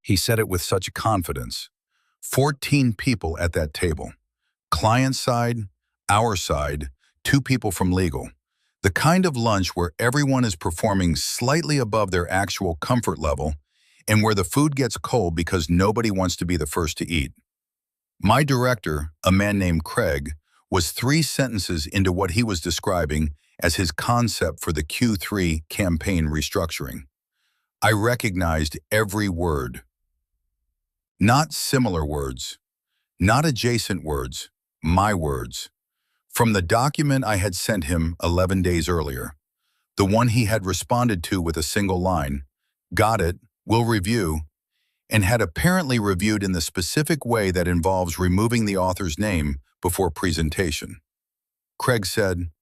He said it with such confidence. 14 people at that table. Client side, our side, 2 people from legal. The kind of lunch where everyone is performing slightly above their actual comfort level and where the food gets cold because nobody wants to be the first to eat. My director, a man named Craig, was 3 sentences into what he was describing as his concept for the Q3 campaign restructuring. I recognized every word. Not similar words, not adjacent words, my words. From the document I had sent him 11 days earlier, the one he had responded to with a single line, "Got it, we'll review," and had apparently reviewed in the specific way that involves removing the author's name before presentation. Craig said,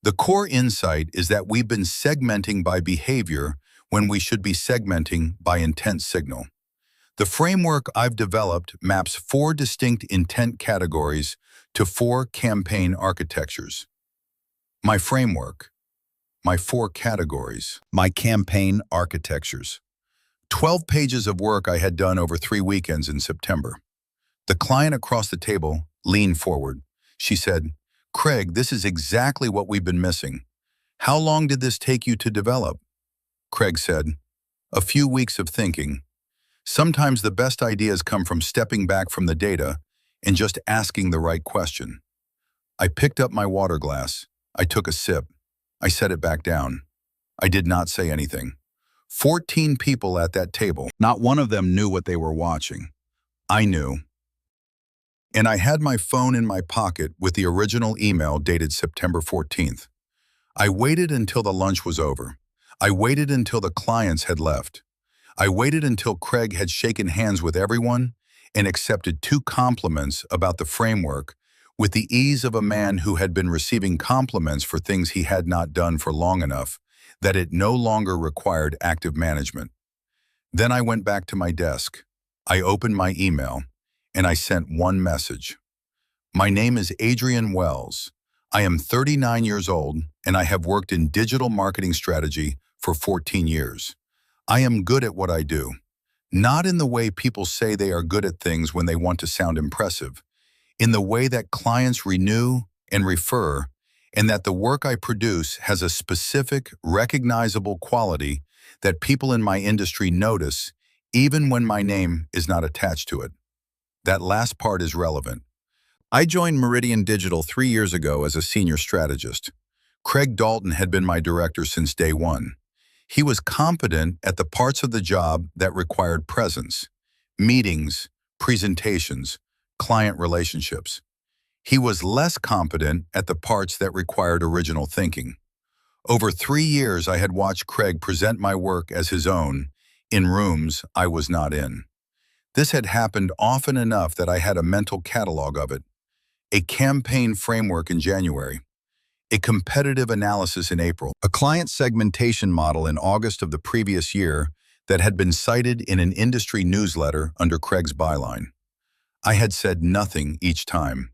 "The core insight is that we've been segmenting by behavior when we should be segmenting by intent signal. The framework I've developed maps 4 distinct intent categories to 4 campaign architectures. My framework, my 4 categories, my campaign architectures." 12 pages of work I had done over 3 weekends in September. The client across the table leaned forward. She said, "Craig, this is exactly what we've been missing. How long did this take you to develop?" Craig said, "A few weeks of thinking. Sometimes the best ideas come from stepping back from the data and just asking the right question." I picked up my water glass. I took a sip. I set it back down. I did not say anything. 14 people at that table. Not one of them knew what they were watching. I knew. And I had my phone in my pocket with the original email dated September 14th. I waited until the lunch was over. I waited until the clients had left. I waited until Craig had shaken hands with everyone and accepted 2 compliments about the framework with the ease of a man who had been receiving compliments for things he had not done for long enough that it no longer required active management. Then I went back to my desk. I opened my email, and I sent one message. "My name is Adrian Wells. I am 39 years old, and I have worked in digital marketing strategy for 14 years. I am good at what I do. Not in the way people say they are good at things when they want to sound impressive, in the way that clients renew and refer, and that the work I produce has a specific, recognizable quality that people in my industry notice even when my name is not attached to it." That last part is relevant. I joined Meridian Digital 3 years ago as a senior strategist. Craig Dalton had been my director since day one. He was competent at the parts of the job that required presence, meetings, presentations, client relationships. He was less competent at the parts that required original thinking. Over 3 years, I had watched Craig present my work as his own in rooms I was not in. This had happened often enough that I had a mental catalog of it. A campaign framework in January. A competitive analysis in April. A client segmentation model in August of the previous year that had been cited in an industry newsletter under Craig's byline. I had said nothing each time.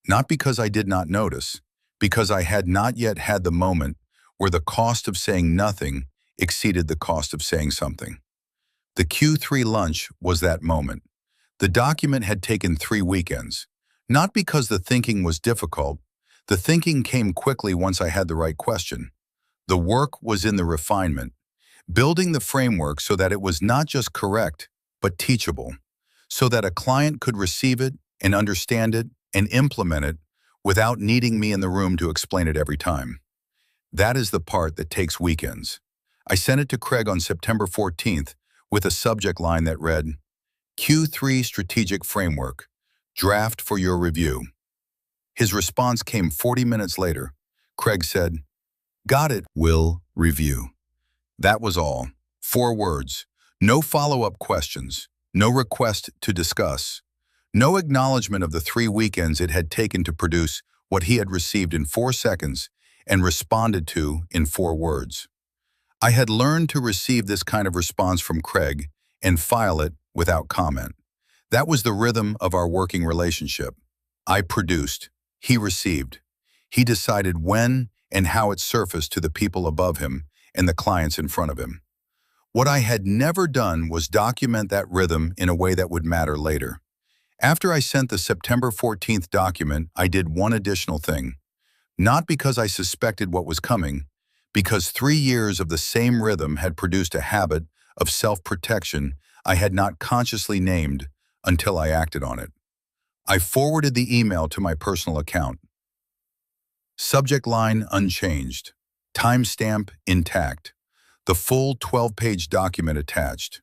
Not because I did not notice, because I had not yet had the moment where the cost of saying nothing exceeded the cost of saying something. The Q3 lunch was that moment. The document had taken 3 weekends. Not because the thinking was difficult. The thinking came quickly once I had the right question. The work was in the refinement, building the framework so that it was not just correct, but teachable, so that a client could receive it and understand it and implement it without needing me in the room to explain it every time. That is the part that takes weekends. I sent it to Craig on September 14th with a subject line that read, "Q3 Strategic Framework, Draft for your review." His response came 40 minutes later. Craig said, "Got it, will review." That was all. 4 words. No follow-up questions. No request to discuss. No acknowledgement of the 3 weekends it had taken to produce what he had received in 4 seconds and responded to in 4 words. I had learned to receive this kind of response from Craig and file it without comment. That was the rhythm of our working relationship. I produced. He received. He decided when and how it surfaced to the people above him and the clients in front of him. What I had never done was document that rhythm in a way that would matter later. After I sent the September 14th document, I did one additional thing. Not because I suspected what was coming, because 3 years of the same rhythm had produced a habit of self-protection I had not consciously named until I acted on it. I forwarded the email to my personal account. Subject line unchanged. Timestamp intact. The full 12-page document attached.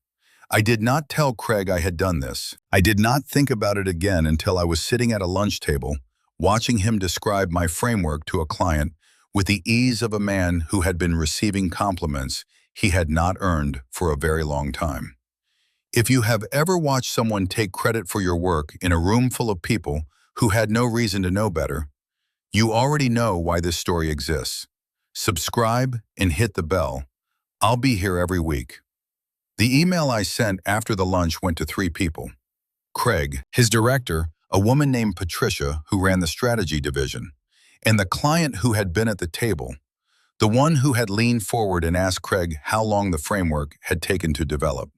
I did not tell Craig I had done this. I did not think about it again until I was sitting at a lunch table, watching him describe my framework to a client with the ease of a man who had been receiving compliments he had not earned for a very long time. If you have ever watched someone take credit for your work in a room full of people who had no reason to know better, you already know why this story exists. Subscribe and hit the bell. I'll be here every week. The email I sent after the lunch went to 3 people. Craig, his director, a woman named Patricia who ran the strategy division, and the client who had been at the table, the one who had leaned forward and asked Craig how long the framework had taken to develop.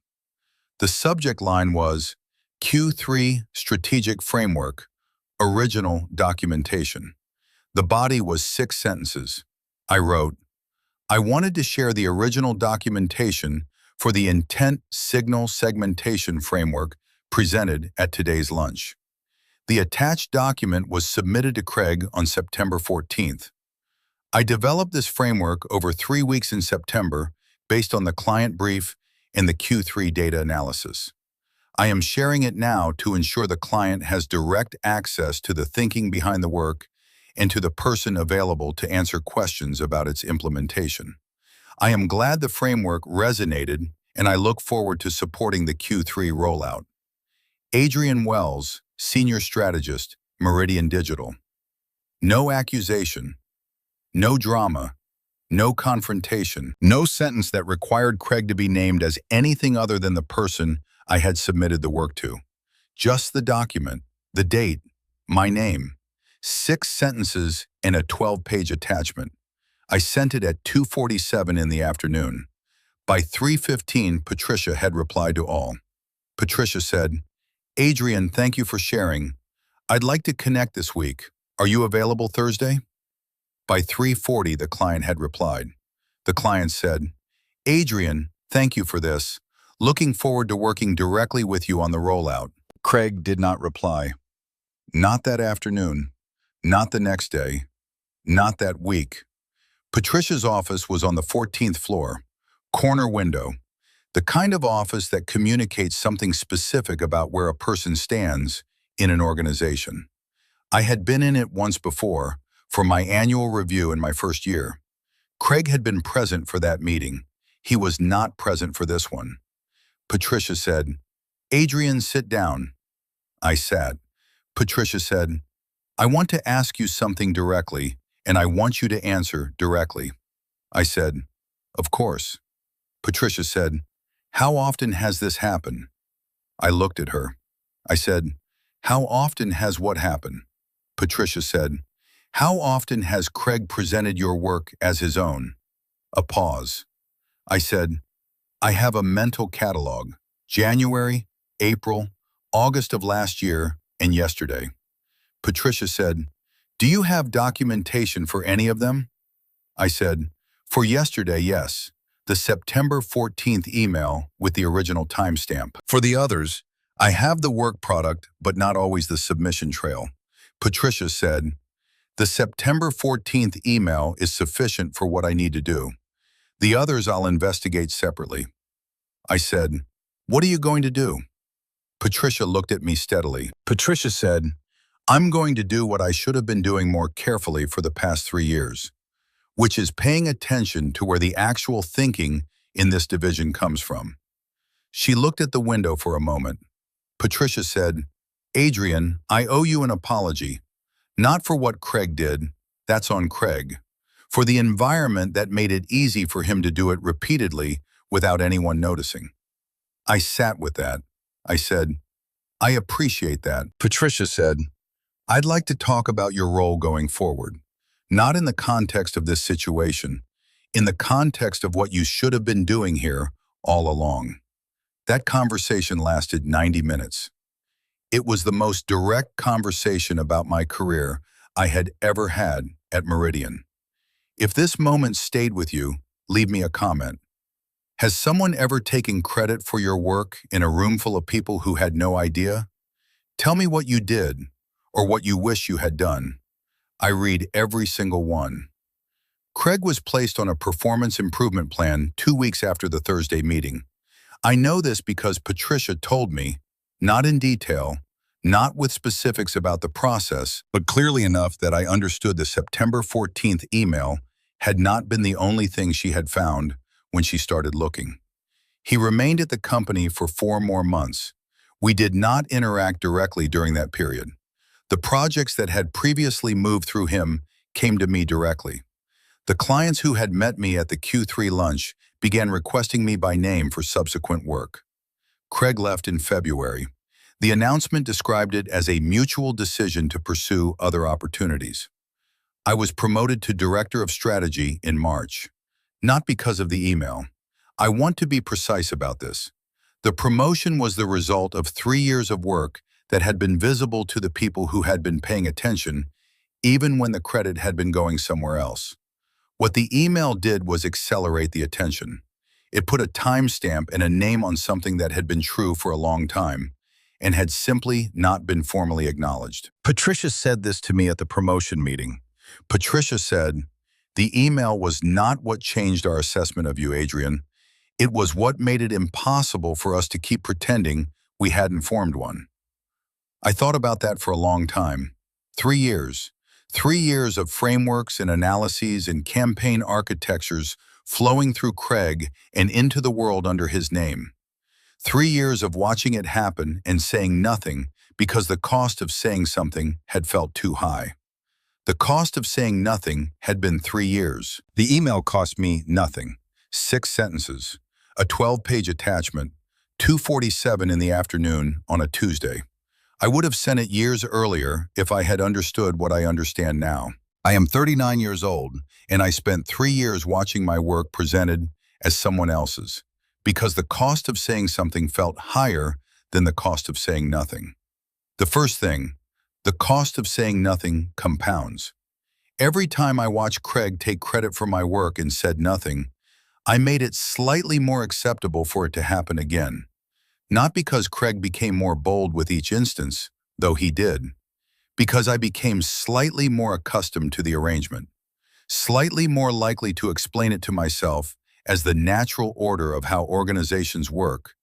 The subject line was Q3 Strategic Framework, Original Documentation. The body was 6 sentences. I wrote, I wanted to share the original documentation for the intent signal segmentation framework presented at today's lunch. The attached document was submitted to Craig on September 14th. I developed this framework over 3 weeks in September based on the client brief and the Q3 data analysis. I am sharing it now to ensure the client has direct access to the thinking behind the work and to the person available to answer questions about its implementation. I am glad the framework resonated, and I look forward to supporting the Q3 rollout. Adrian Wells, Senior Strategist, Meridian Digital. No accusation, no drama, no confrontation, no sentence that required Craig to be named as anything other than the person I had submitted the work to. Just the document, the date, my name. 6 sentences and a 12-page attachment. I sent it at 2:47 in the afternoon. By 3:15, Patricia had replied to all. Patricia said, Adrian, thank you for sharing. I'd like to connect this week. Are you available Thursday? By 3:40, the client had replied. The client said, Adrian, thank you for this. Looking forward to working directly with you on the rollout. Craig did not reply. Not that afternoon. Not the next day. Not that week. Patricia's office was on the 14th floor, corner window, the kind of office that communicates something specific about where a person stands in an organization. I had been in it once before, for my annual review in my first year. Craig had been present for that meeting. He was not present for this one. Patricia said, Adrian, sit down. I sat. Patricia said, I want to ask you something directly, and I want you to answer directly. I said, of course. Patricia said, how often has this happened? I looked at her. I said, how often has what happened? Patricia said, how often has Craig presented your work as his own? A pause. I said, I have a mental catalog. January, April, August of last year, and yesterday. Patricia said, do you have documentation for any of them? I said, for yesterday, yes. The September 14th email with the original timestamp. For the others, I have the work product, but not always the submission trail. Patricia said, the September 14th email is sufficient for what I need to do. The others I'll investigate separately. I said, what are you going to do? Patricia looked at me steadily. Patricia said, I'm going to do what I should have been doing more carefully for the past 3 years, which is paying attention to where the actual thinking in this division comes from. She looked at the window for a moment. Patricia said, Adrian, I owe you an apology. Not for what Craig did, that's on Craig. For the environment that made it easy for him to do it repeatedly without anyone noticing. I sat with that. I said, I appreciate that. Patricia said, I'd like to talk about your role going forward, not in the context of this situation, in the context of what you should have been doing here all along. That conversation lasted 90 minutes. It was the most direct conversation about my career I had ever had at Meridian. If this moment stayed with you, leave me a comment. Has someone ever taken credit for your work in a room full of people who had no idea? Tell me what you did or what you wish you had done. I read every single one. Craig was placed on a performance improvement plan 2 weeks after the Thursday meeting. I know this because Patricia told me, not in detail, not with specifics about the process, but clearly enough that I understood the September 14th email had not been the only thing she had found when she started looking. He remained at the company for 4 more months. We did not interact directly during that period. The projects that had previously moved through him came to me directly. The clients who had met me at the Q3 lunch began requesting me by name for subsequent work. Craig left in February. The announcement described it as a mutual decision to pursue other opportunities. I was promoted to Director of Strategy in March. Not because of the email. I want to be precise about this. The promotion was the result of 3 years of work that had been visible to the people who had been paying attention, even when the credit had been going somewhere else. What the email did was accelerate the attention. It put a timestamp and a name on something that had been true for a long time and had simply not been formally acknowledged. Patricia said this to me at the promotion meeting. Patricia said, "The email was not what changed our assessment of you, Adrian. It was what made it impossible for us to keep pretending we hadn't formed one." I thought about that for a long time. 3 years. 3 years of frameworks and analyses and campaign architectures flowing through Craig and into the world under his name. 3 years of watching it happen and saying nothing because the cost of saying something had felt too high. The cost of saying nothing had been 3 years. The email cost me nothing. 6 sentences, a 12-page attachment, 2:47 in the afternoon on a Tuesday. I would have sent it years earlier if I had understood what I understand now. I am 39 years old, and I spent 3 years watching my work presented as someone else's, because the cost of saying something felt higher than the cost of saying nothing. The first thing, the cost of saying nothing compounds. Every time I watched Craig take credit for my work and said nothing, I made it slightly more acceptable for it to happen again. Not because Craig became more bold with each instance, though he did, because I became slightly more accustomed to the arrangement, slightly more likely to explain it to myself as the natural order of how organizations work,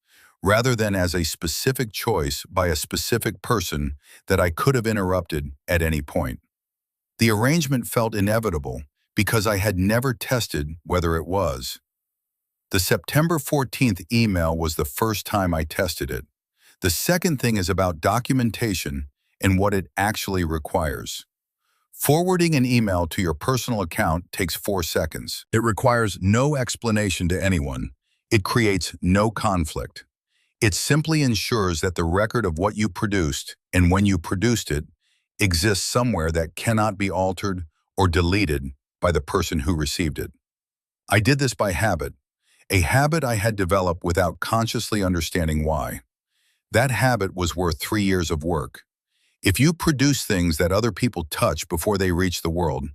rather than as a specific choice by a specific person that I could have interrupted at any point. The arrangement felt inevitable because I had never tested whether it was. The September 14th email was the first time I tested it. The second thing is about documentation and what it actually requires. Forwarding an email to your personal account takes 4 seconds. It requires no explanation to anyone. It creates no conflict. It simply ensures that the record of what you produced and when you produced it exists somewhere that cannot be altered or deleted by the person who received it. I did this by habit, a habit I had developed without consciously understanding why. That habit was worth 3 years of work. If you produce things that other people touch before they reach the world,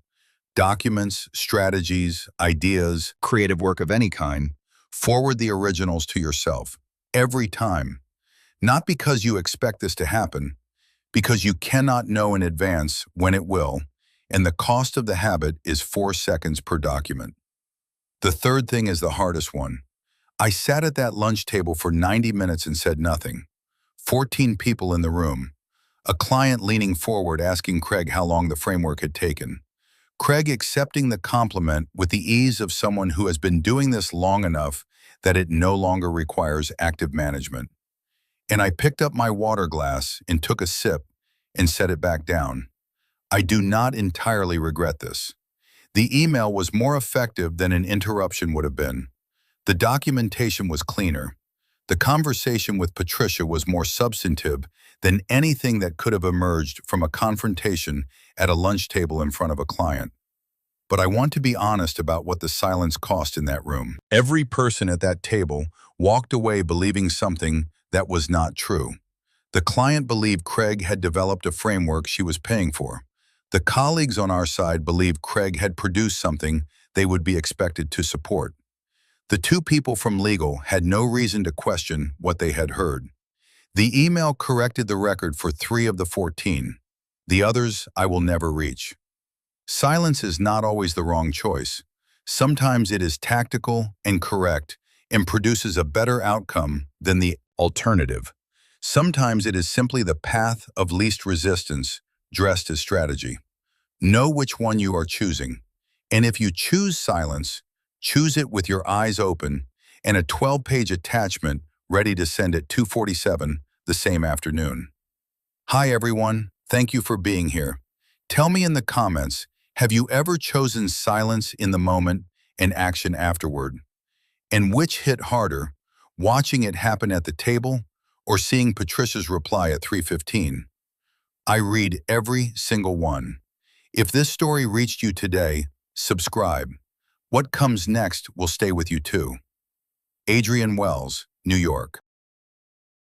documents, strategies, ideas, creative work of any kind, forward the originals to yourself, every time. Not because you expect this to happen, because you cannot know in advance when it will, and the cost of the habit is 4 seconds per document. The third thing is the hardest one. I sat at that lunch table for 90 minutes and said nothing. 14 people in the room. A client leaning forward asking Craig how long the framework had taken. Craig accepting the compliment with the ease of someone who has been doing this long enough that it no longer requires active management. And I picked up my water glass and took a sip and set it back down. I do not entirely regret this. The email was more effective than an interruption would have been. The documentation was cleaner. The conversation with Patricia was more substantive than anything that could have emerged from a confrontation at a lunch table in front of a client. but I want to be honest about what the silence cost in that room. Every person at that table walked away believing something that was not true. The client believed Craig had developed a framework she was paying for. The colleagues on our side believed Craig had produced something they would be expected to support. The two people from legal had no reason to question what they had heard. The email corrected the record for 3 of the 14. The others I will never reach. Silence is not always the wrong choice. Sometimes it is tactical and correct and produces a better outcome than the alternative. Sometimes it is simply the path of least resistance dressed as strategy. Know which one you are choosing. And if you choose silence, choose it with your eyes open and a 12-page attachment ready to send at 2:47 the same afternoon. Hi everyone, thank you for being here. Tell me in the comments, have you ever chosen silence in the moment and action afterward? And which hit harder, watching it happen at the table or seeing Patricia's reply at 3:15? I read every single one. If this story reached you today, subscribe. What comes next will stay with you too. Adrian Wells, New York.